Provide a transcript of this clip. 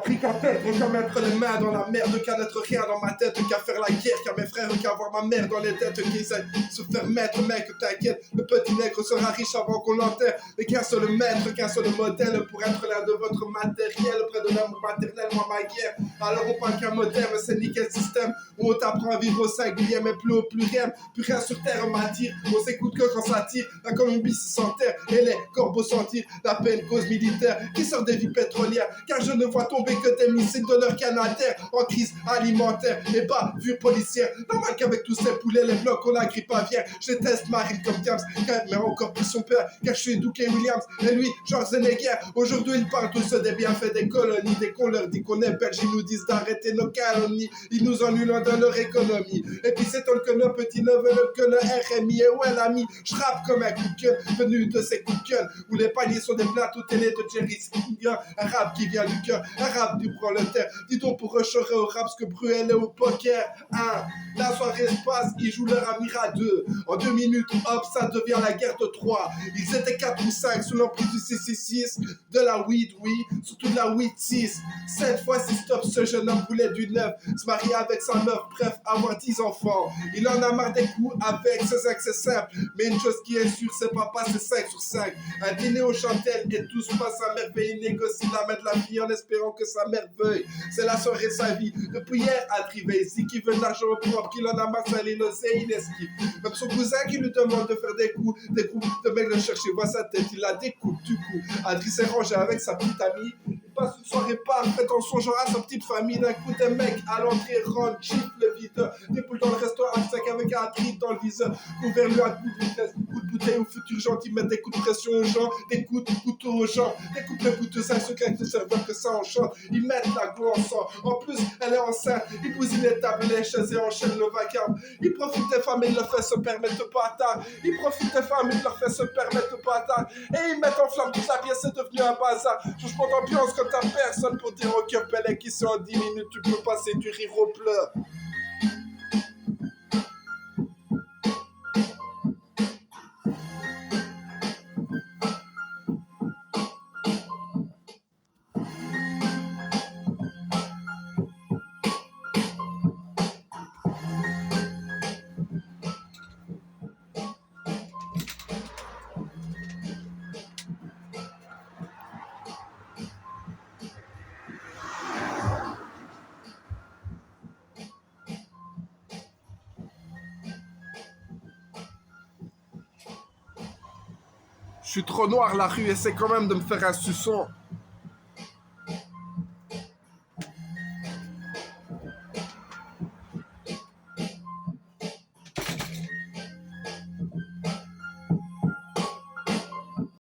appris qu'à tête, qu'à mettre les mains dans la merde, qu'à n'être rien dans ma tête, qu'à faire la guerre, qu'à mes frères, qu'à voir ma mère dans les têtes, qui essaie de se faire mettre, mec, t'inquiète, le petit nègre sera riche avant qu'on l'enterre, mais qu'un seul maître, qu'un seul modèle pour être l'un de votre matériel, près de l'amour maternel, moi ma guerre. Alors on parle qu'un moderne, c'est nickel système, où on t'apprend à vivre au singulier, mais plus au pluriel, plus rien sur terre m'attire, on s'écoute que quand ça tire, la Colombie sans terre, et les corbeaux sentir la peine cause militaire, qui sort des vies pétrolières, car je ne vois tomber que des missiles de leur canadaire, en crise alimentaire, et bavure policière, normal qu'avec tous ces poulets, les blocs on agrippe pas bien, je déteste Marine comme Diams, mais encore plus son père, car je suis Duke Williams, et lui, Georges Zenegger, aujourd'hui ils parlent tous des bienfaits des colonies, dès qu'on leur dit qu'on est belge, ils nous disent d'arrêter nos calomnies, ils nous ennuient loin de leur économie, et puis c'est que nos petits ne veulent que le RMI, et ouais l'ami, je rappe comme un coup de gueule, venu de ces coups de gueule, où les paniers sont des plateaux télé de Jerry Springer, un rap qui vient du cœur, un rap du prolétaire, dis donc pour rechorer au rap ce que Bruel est au poker, hein. La soirée se passe, ils jouent leur Amira à 2, en 2 minutes, hop, ça devient la guerre de 3, ils étaient 4 ou 5 sous l'emprise du 666, de la weed, oui, surtout de la weed 6, cette fois-ci stop, ce jeune homme voulait du neuf, se marier avec sa meuf, bref, avoir 10 enfants, il en a marre des coups avec ses ex, c'est simple, mais une chose qui est sûre, c'est pas passer 5 sur 5, un dîner au Chantel et tout se passe à merveille, il négocie la main de la fille en espérant que sa mère veuille, c'est la soirée de sa vie, depuis hier à Trivesi, qui veut de l'argent propre, qu'il en a marre, ça l'innocé, il esquive, même son cousin qui lui demande de faire des coups de mec le chercher, voit sa tête, il la découpe du coup, Adri s'est rangé avec sa petite amie, il passe une soirée parfaite en songeant à sa petite famille, d'un coup des mecs à l'entrée rentrent, chiffre le videur, des poules dans le restaurant, avec un trip dans le viseur, couvert lui à coup de vitesse, coup de bouteille au futur gentil, mettre des coups de pression aux gens, des coups de couteau aux gens, des coups de couteau, ça se claque le serveur que ça enchante, ils mettent la go en sang, en plus elle est enceinte, ils bousillent les tables, les chaises et enchaînent le vacarme, ils profitent des femmes et ils leur font se permettre pas tard, ils profitent des femmes et ils leur font se permettre pas tard, et ils mettent en flamme toute la pièce, c'est devenu un bazar, changement d'ambiance quand t'as personne pour dire au cœur Belek qui en 10 minutes, tu peux passer du rire au pleur. Je suis trop noir, la rue essaie quand même de me faire un suçon.